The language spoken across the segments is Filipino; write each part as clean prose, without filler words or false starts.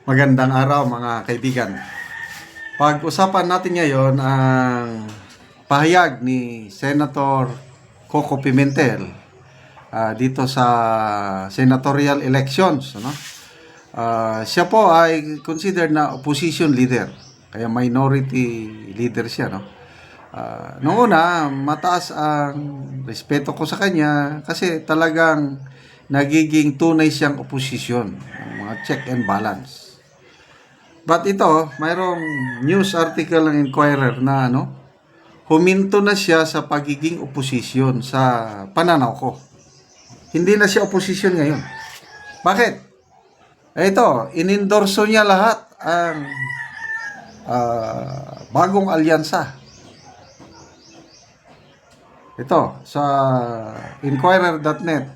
Magandang araw mga kaibigan. Pag-usapan natin ngayon ang pahayag ni Senator Coco Pimentel dito sa senatorial elections. Siya po ay considered na opposition leader, kaya minority leader siya. Noong una, mataas ang respeto ko sa kanya kasi talagang nagiging tunay siyang oposisyon, mga check and balance. But ito, mayroong news article ng Inquirer na huminto na siya sa pagiging oposisyon sa pananaw ko. Hindi na siya oposisyon ngayon. Bakit? Ito, inendorso niya lahat ang bagong alyansa. Ito, sa Inquirer.net,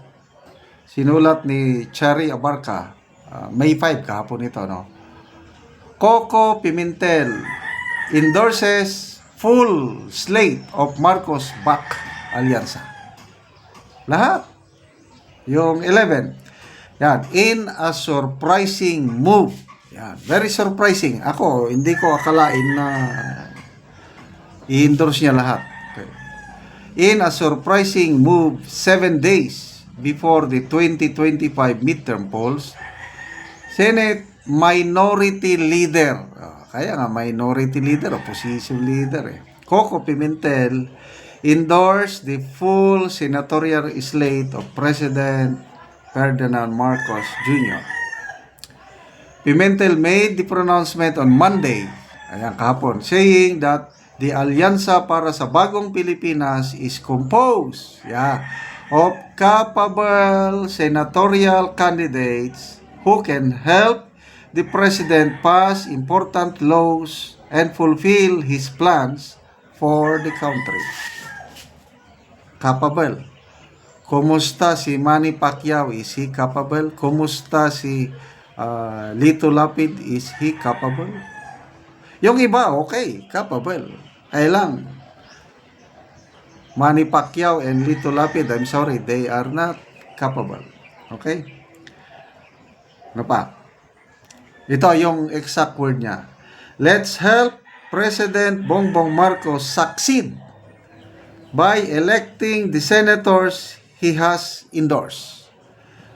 sinulat ni Cherry Abarca, May 5 kahapon ito, Coco Pimentel endorses full slate of Marcos back alyansa. Lahat. Yung 11. Yan. In a surprising move. Yan. Very surprising. Ako, hindi ko akalain na i-endorse niya lahat. Okay. In a surprising move 7 days before the 2025 midterm polls, Senate minority leader, kaya nga minority leader, opposition leader Coco Pimentel endorsed the full senatorial slate of President Ferdinand Marcos Jr. Pimentel made the pronouncement on Monday, kahapon, saying that the alyansa para sa bagong Pilipinas is composed of capable senatorial candidates who can help the President pass important laws and fulfill his plans for the country. Capable. Kumusta si Manny Pacquiao? Is he capable? Kumusta si Lito Lapid? Is he capable? Yung iba, okay, capable. Ay lang, Manny Pacquiao and Lito Lapid, I'm sorry, they are not capable. Okay? Ano pa? Ito yung exact word niya. Let's help President Bongbong Marcos succeed by electing the senators he has endorsed.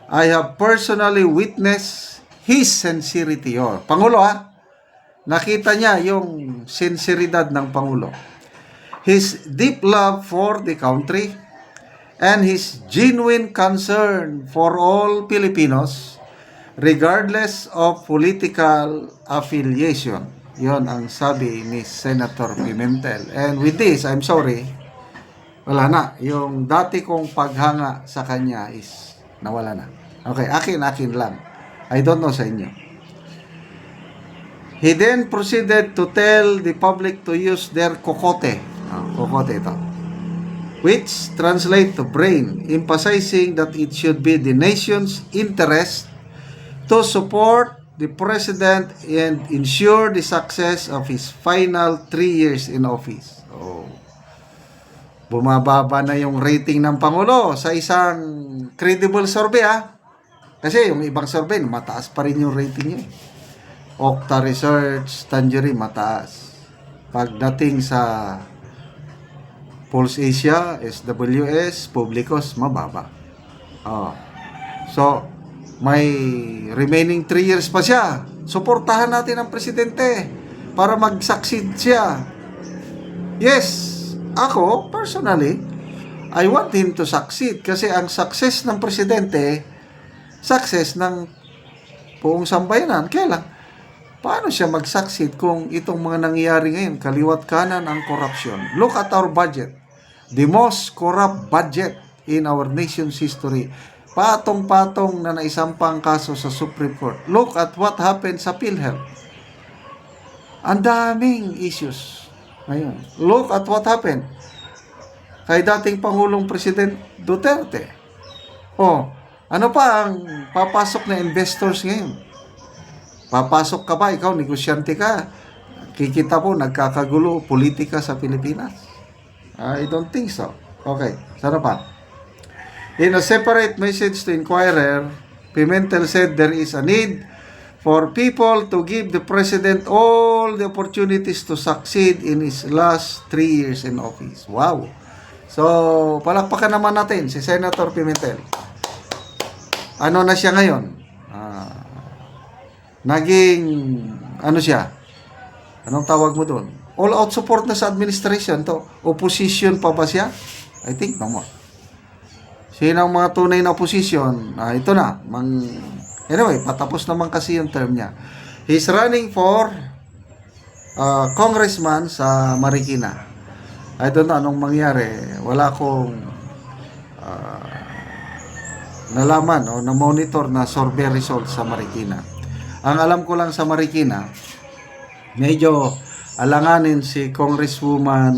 I have personally witnessed his sincerity. Pangulo nakita niya yung sinseridad ng Pangulo. His deep love for the country and his genuine concern for all Filipinos regardless of political affiliation. Yon ang sabi ni Senator Pimentel. And with this, I'm sorry, wala na. Yung dati kong paghanga sa kanya is nawala na. Okay, akin lang. I don't know sa inyo. He then proceeded to tell the public to use their kokote. Kokote ito. Which translate to brain, emphasizing that it should be the nation's interest to support the President and ensure the success of his final 3 years in office. Bumababa na yung rating ng Pangulo sa isang credible survey Kasi yung ibang survey, mataas pa rin yung rating niya. Okta Research, Tangerine, mataas. Pagdating sa Pulse Asia, SWS, Publicos, mababa. So, may remaining 3 years pa siya. Suportahan natin ang presidente para mag-succeed siya. Yes, ako, personally, I want him to succeed kasi ang success ng presidente, success ng buong sambayanan. Kaya lang, paano siya mag-succeed kung itong mga nangyayari ngayon, kaliwat kanan ang corruption? Look at our budget. The most corrupt budget in our nation's history. Patong-patong na naisampang kaso sa Supreme Court. Look at what happened sa PhilHealth. Ang daming issues ngayon. Look at what happened kay dating Pangulong President Duterte. Ano pa ang papasok na investors ngayon? Papasok ka ba? Ikaw, negosyante ka. Kikita po, nagkakagulo politika sa Pilipinas. I don't think so. Okay, sana pa. In a separate message to Inquirer, Pimentel said there is a need for people to give the president all the opportunities to succeed in his last 3 years in office. Wow! So, palakpakan naman natin si Senator Pimentel. Ano na siya ngayon? Naging, ano siya? Anong tawag mo doon? All-out support na sa administration to. Opposition pa ba siya? I think no more. Sino ang mga tunay na opposition? Ito na. Anyway, patapos naman kasi yung term niya. He's running for congressman sa Marikina. I don't know anong mangyari. Wala akong nalaman o na-monitor na survey result sa Marikina. Ang alam ko lang sa Marikina, medyo alanganin si Congresswoman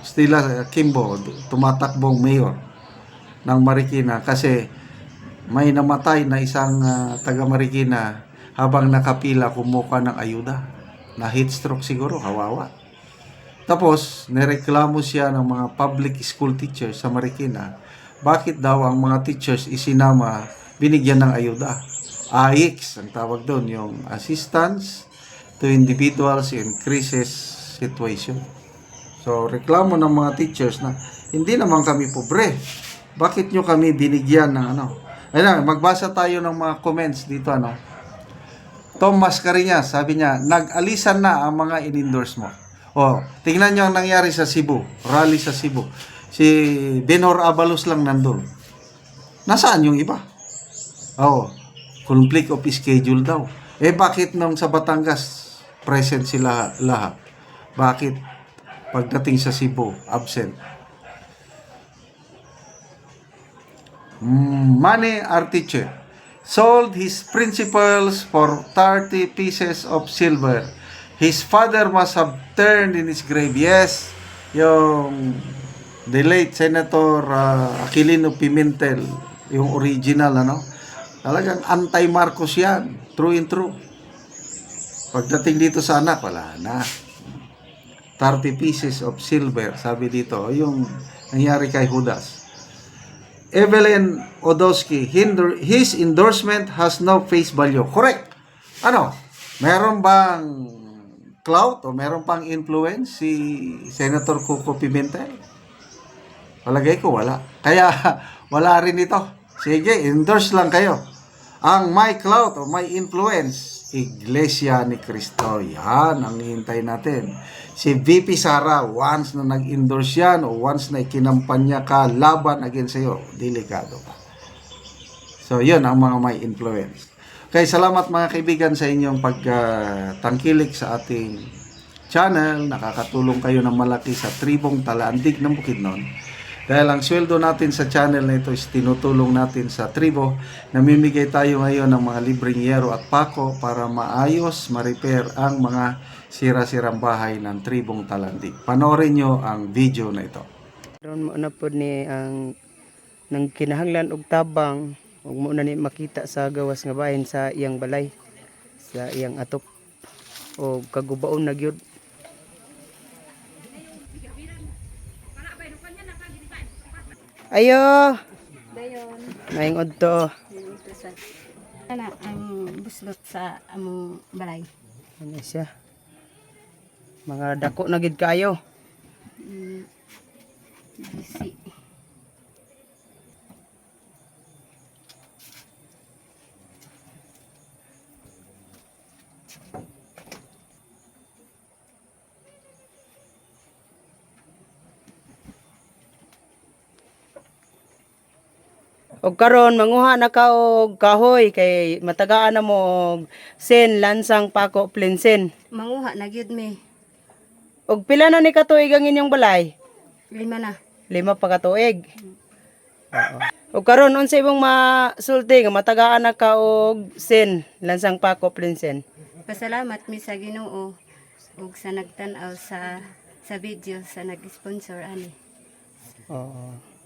Stella Kimbo, tumatakbong mayor ng Marikina kasi may namatay na isang taga Marikina habang nakapila kumuha ng ayuda. Na heat stroke siguro, kawawa. Tapos, nireklamo siya ng mga public school teachers sa Marikina. Bakit daw ang mga teachers isinama, binigyan ng ayuda? AIX, ang tawag doon, yung Assistance to Individuals in Crisis Situation. So, reklamo ng mga teachers na, hindi naman kami pobre. Bakit nyo kami binigyan ng ano? Ayun, magbasa tayo ng mga comments dito, ano? Tom Mascarinas, sabi niya, nag-alisan na ang mga in-endorse mo. O, tingnan nyo ang nangyari sa Cebu, rally sa Cebu. Si Benhor Abalos lang nandun. Nasaan yung iba? Oo, conflict of schedule daw. Bakit nung sa Batangas, present sila lahat? Bakit pagdating sa Cebu, absent? Manny Artiche sold his principles for 30 pieces of silver. His father must have turned in his grave. Yes, yung the late Senator Aquilino Pimentel, yung original, ano? Talagang anti-Marcos yan. True and true. Pagdating dito sa anak, wala na. 30 pieces of silver, sabi dito. Yung nangyari kay Judas. Evelyn Odowski, his endorsement has no face value. Correct. Ano? Meron bang clout o meron pang influence si Senator Coco Pimentel? Palagay ko wala. Kaya wala rin ito. Sige, endorse lang kayo. Ang may clout o may influence, Iglesia ni Cristo. Yan ang hihintay natin. Si VP Sara, once na nag-endorse yan o once na ikinampanya ka laban against sa'yo, delikado ka. So, yun ang mga may influence. Okay, salamat mga kaibigan sa inyong pagtangkilik sa ating channel. Nakakatulong kayo ng malaki sa tribong Talaandig ng Bukidnon. Dahil ang sweldo natin sa channel na ito is tinutulong natin sa tribo. Namimigay tayo ngayon ng mga libreng yero at pako para maayos, ma-repair ang mga sira-sirang bahay ng tribong Talandig. Panoorin nyo ang video na ito. Ron mo na po ni ang nang kinahanglan og tabang ug mo na ni makita sa gawas nga bahin sa iyang balay, sa iyang atok o kagubaon na gyud. Ayo, Dayon, maing udto. ito sa ang buslot sa among balay. Ano siya? Mga dako na gid kayo. Bisi. Og karon manguha na ka og kahoy kay matagaan na mo og sen lansang pako plinsen. Manguha na gyud mi. Og pila na ni katuig ang inyong balay? 5 na. 5 pa katuig. Oo. Og karon unsa imong masulti nga matagaan na ka og sen lansang pako plinsen? Pasalamat mi sa Ginoo ug sa nagtan-aw sa video sa nag-sponsor ani. Oo.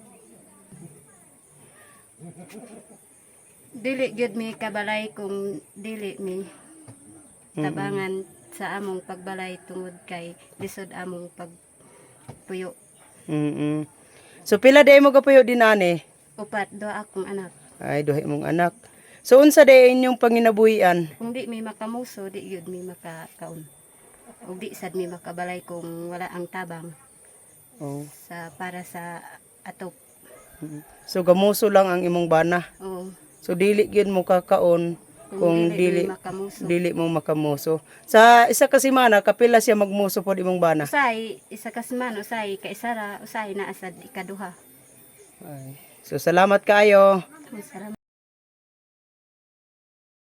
Dili gyud mi kabalay kung dili mi tabangan sa among pagbalay tungod kay lisod among pagpuyo. So pila day mo gapuyo dinani? 4 duha akong anak. Ay duha imong anak. So unsa day inyong panginabuhian? Kung di may makamuso, di yun may makakaon. O di sad may makabalay kung wala ang tabang Oh. para sa atop. So gamuso lang ang imong bana. O So dili gyud mo kakaon kung dili may makamuso. dili mo makamuso. Sa isa ka semana kapila siya magmuso pod imong bana. Usay, isa kasman, usay, kaisara, usay na asad ikaduha. Ay. So salamat kaayo. Masarap.